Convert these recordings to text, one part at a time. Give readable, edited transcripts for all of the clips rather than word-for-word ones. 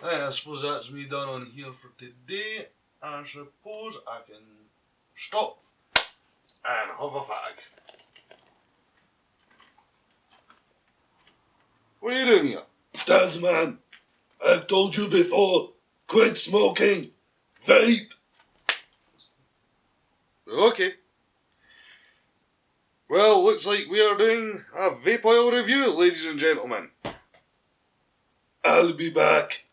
Right, I suppose that's me done on here for today. I suppose I can stop and have a fag. What are you doing here? Tasman, I've told you before, quit smoking. Vape. Okay. Well, looks like we are doing a vape oil review, ladies and gentlemen. I'll be back.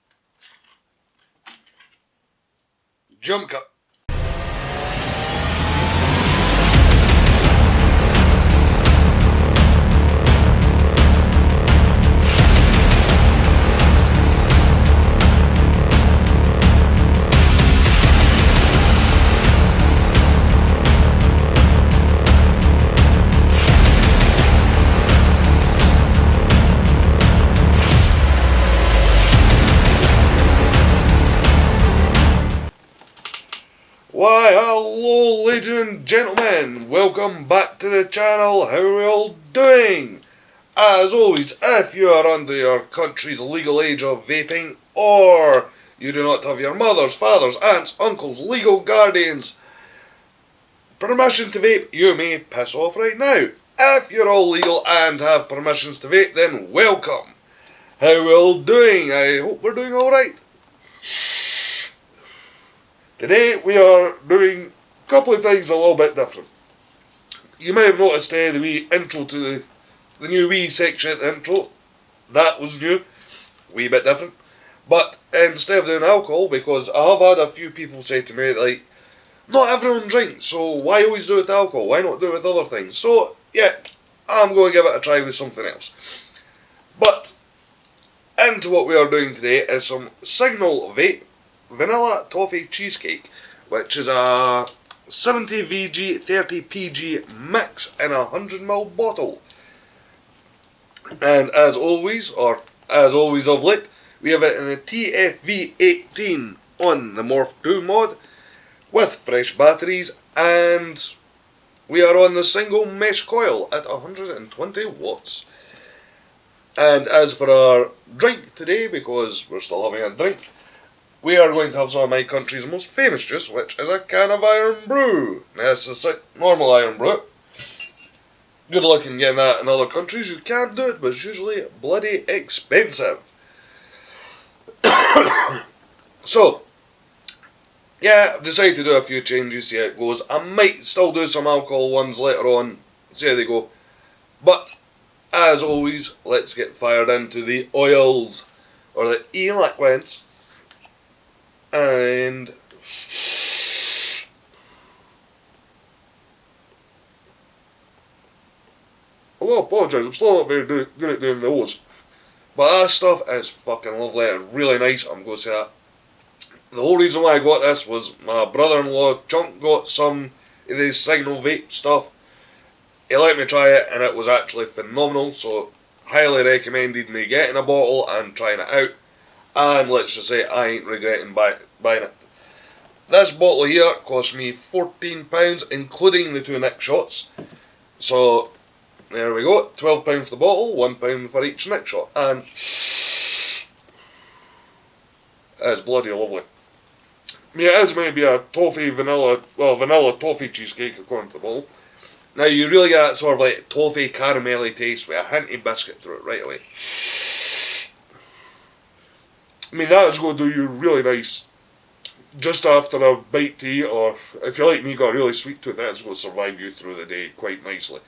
Jump cut. Why, hello ladies and gentlemen, welcome back to the channel. How are we all doing? As always, if you are under your country's legal age of vaping, or you do not have your mothers, fathers, aunts, uncles, legal guardians permission to vape, you may piss off right now. If you're all legal and have permissions to vape, then welcome. How are we all doing? I hope we're doing alright. Today we are doing a couple of things a little bit different. You may have noticed the wee intro to the new wee section at the intro. That was new, wee bit different. But instead of doing alcohol, because I have had a few people say to me, like, not everyone drinks, so why always do it with alcohol? Why not do it with other things? So, yeah, I'm going to give it a try with something else. But, into what we are doing today is some Cignil Vape Vanilla Toffee Cheesecake, which is a 70 VG 30 PG mix in a 100ml bottle. And as always of late, we have it in a TFV 18 on the Morph 2 mod with fresh batteries, and we are on the single mesh coil at 120 watts. And as for our drink today, because we're still having a drink, we are going to have some of my country's most famous juice, which is a can of Iron Brew. Now, this is a normal Iron Brew. Good luck in getting that in other countries. You can do it, but it's usually bloody expensive. So, yeah, I've decided to do a few changes, see how it goes. I might still do some alcohol ones later on, see how they go. But, as always, let's get fired into the oils, or the e-liquids. And I will apologise, I'm still not very good at doing those. But that stuff is fucking lovely, it's really nice, I'm going to say that. The whole reason why I got this was my brother-in-law, Chunk, got some of these Cignil Vape stuff. He let me try it and it was actually phenomenal, so highly recommended me getting a bottle and trying it out. And let's just say I ain't regretting buying it. This bottle here cost me £14, including the 2 Nick shots. So, there we go, £12 for the bottle, £1 for each Nick shot. And it's bloody lovely. I mean, it is maybe a vanilla toffee cheesecake according to the bottle. Now, you really get that sort of like toffee caramelly taste with a hinty biscuit through it right away. I mean, that is going to do you really nice just after a bite to eat, or if you're like me, got a really sweet tooth, that's going to survive you through the day quite nicely.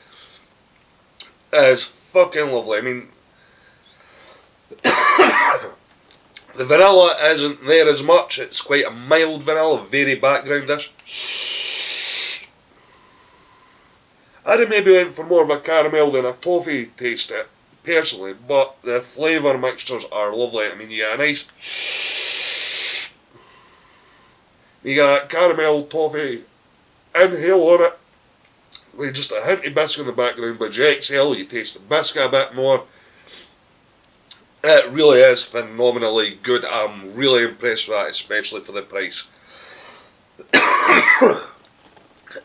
It's fucking lovely. I mean, the vanilla isn't there as much, it's quite a mild vanilla, very backgroundish. I'd maybe went for more of a caramel than a toffee taste it, personally, but the flavour mixtures are lovely. I mean, you get a nice, you got caramel toffee inhale on it, with just a hinty biscuit in the background, but you exhale, you taste the biscuit a bit more. It really is phenomenally good. I'm really impressed with that, especially for the price.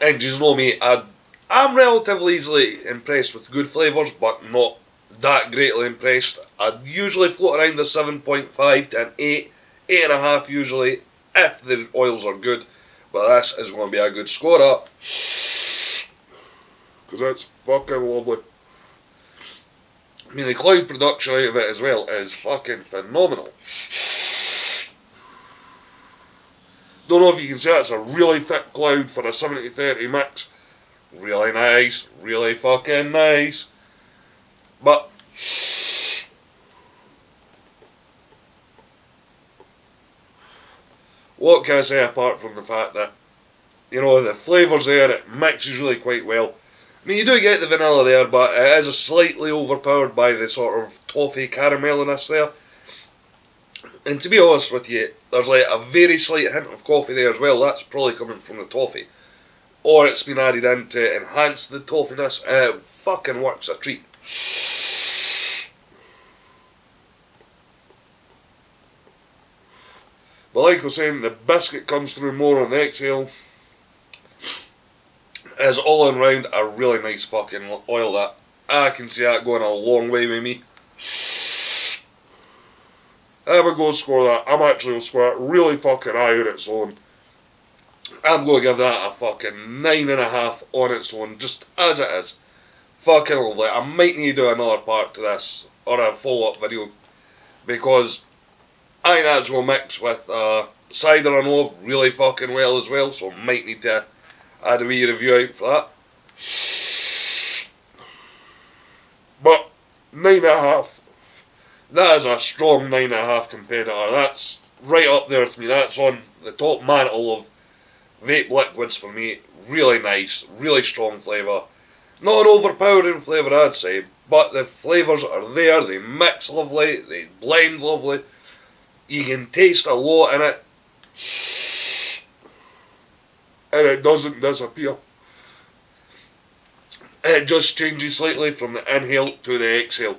And you know me, I'm relatively easily impressed with good flavours, but not that greatly impressed. I'd usually float around a 7.5 to an 8 8.5 usually, if the oils are good. But this is going to be a good scorer. Because that's fucking lovely. I mean, the cloud production out of it as well is fucking phenomenal. Don't know if you can see that's a really thick cloud for a 70-30 mix. Really nice, really fucking nice. But what can I say apart from the fact that, you know, the flavours there, it mixes really quite well. I mean, you do get the vanilla there, but it is slightly overpowered by the sort of toffee carameliness there. And to be honest with you, there's like a very slight hint of coffee there as well. That's probably coming from the toffee. Or it's been added in to enhance the toffiness. It fucking works a treat. But like I was saying, the biscuit comes through more on the exhale. Is all in round a really nice fucking oil that I can see that going a long way with me. I'm going to go score that. I'm actually going to score it really fucking high on its own. I'm going to give that a fucking 9.5 on its own, just as it is. Fucking lovely. I might need to do another part to this, or a follow-up video, because I think that's going to mix with cider I know of really fucking well as well, so I might need to add a wee review out for that. But 9.5. That is a strong 9.5 competitor. That's right up there with me. That's on the top mantle of vape liquids for me. Really nice, really strong flavour. Not an overpowering flavour, I'd say, but the flavours are there. They mix lovely, they blend lovely. You can taste a lot in it, and it doesn't disappear. It just changes slightly from the inhale to the exhale.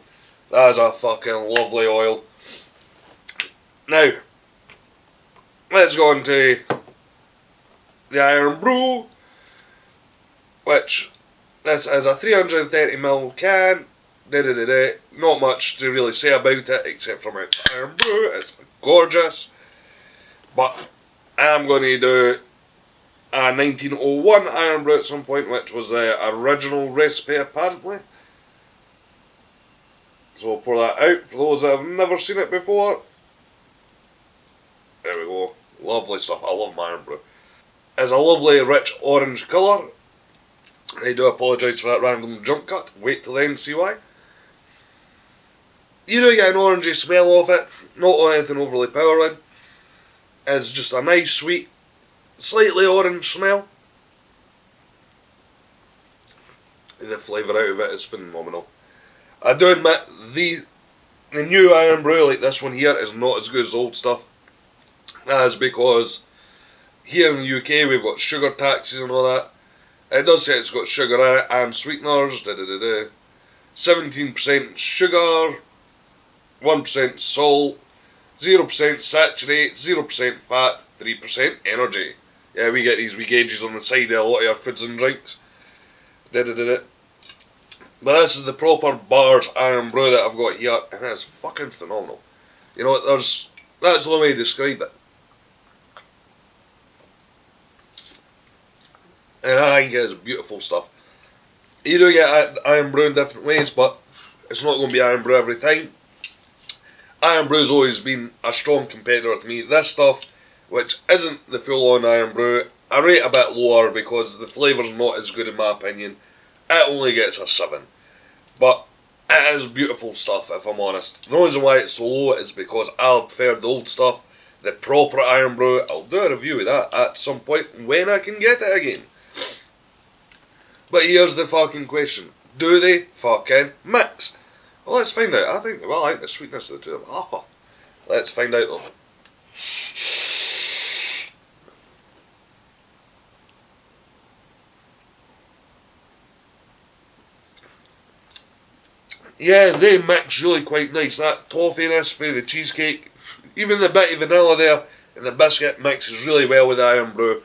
That is a fucking lovely oil. Now, let's go on to the Iron Brew, which this is a 330ml can. Not much to really say about it except from its Iron Brew. It's gorgeous. But I'm going to do a 1901 Iron Brew at some point, which was the original recipe apparently. So we'll pour that out for those that have never seen it before. There we go. Lovely stuff. I love my Iron Brew. It's a lovely rich orange colour. I do apologise for that random jump cut. Wait till then, see why. You do get an orangey smell off it. Not anything overly powering. It's just a nice, sweet, slightly orange smell. The flavour out of it is phenomenal. I do admit, the new Iron Brew, like this one here, is not as good as the old stuff. That is because here in the UK we've got sugar taxes and all that. It does say it's got sugar in it and sweeteners. 17% sugar, 1% salt, 0% saturate, 0% fat, 3% energy. Yeah, we get these wee gauges on the side of a lot of our foods and drinks. But this is the proper bars Iron Brew that I've got here, and it's fucking phenomenal. You know, that's the only way to describe it. And I think it's beautiful stuff. You do get Iron Brew in different ways, but it's not going to be Iron Brew every time. Iron Brew's always been a strong competitor to me. This stuff, which isn't the full-on Iron Brew, I rate a bit lower because the flavour's not as good in my opinion. It only gets a 7. But it is beautiful stuff, if I'm honest. The reason why it's so low is because I prefer the old stuff, the proper Iron Brew. I'll do a review of that at some point when I can get it again. But here's the fucking question. Do they fucking mix? Well, let's find out. I think I like the sweetness of the two of them. Oh, let's find out though. Yeah, they mix really quite nice. That toffiness for the cheesecake, even the bit of vanilla there and the biscuit mixes really well with the Iron Brew.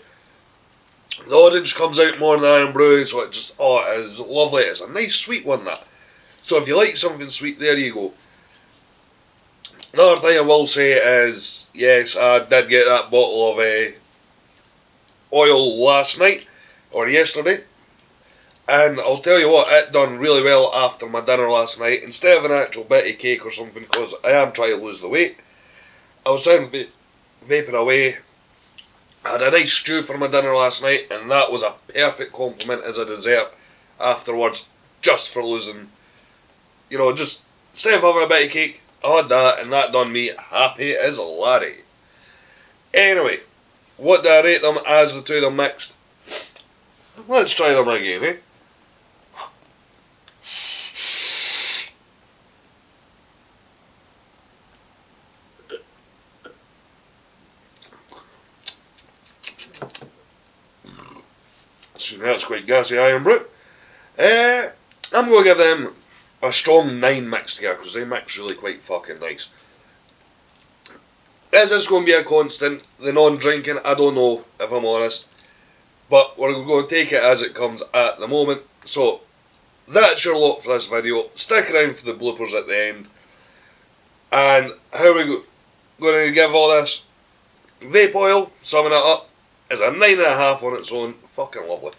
The orange comes out more in the Iron Brew, so it just, it is lovely. It's a nice sweet one, that. So if you like something sweet, there you go. Another thing I will say is, yes, I did get that bottle of oil last night, or yesterday, and I'll tell you what, it done really well after my dinner last night. Instead of an actual bit of cake or something, because I am trying to lose the weight, I was sitting vaping away. I had a nice stew for my dinner last night, and that was a perfect compliment as a dessert afterwards, just for losing, just instead of having a bit of cake, I had that, and that done me happy as Larry. Anyway, what do I rate them as the two of them mixed? Let's try them again, eh? So that's quite gassy iron brew. I'm going to give them a strong 9 mixed together, because they mix really quite fucking nice. Is this going to be a constant? The non-drinking, I don't know, if I'm honest. But we're going to take it as it comes at the moment. So, that's your lot for this video. Stick around for the bloopers at the end. And how are we going to give all this? Vape oil, summing it up, is a 9.5 on its own. Fucking lovely.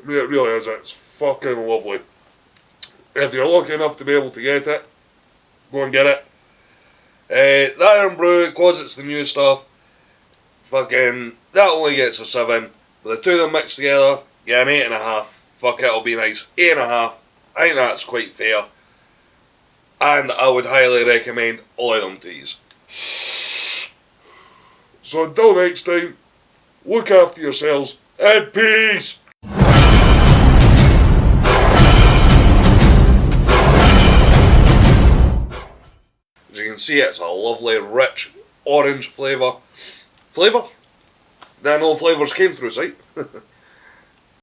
I mean, it really is. It's fucking lovely. If you're lucky enough to be able to get it, go and get it. The Iron Brew, because it's the new stuff, fucking, that only gets a 7. But the two of them mixed together, get an 8.5. Fuck it, it'll be nice. 8.5. I think that's quite fair. And I would highly recommend all of them to use. So until next time, look after yourselves, and peace! As you can see, it's a lovely, rich, orange flavour. Flavour? Nah, no flavours came through sight.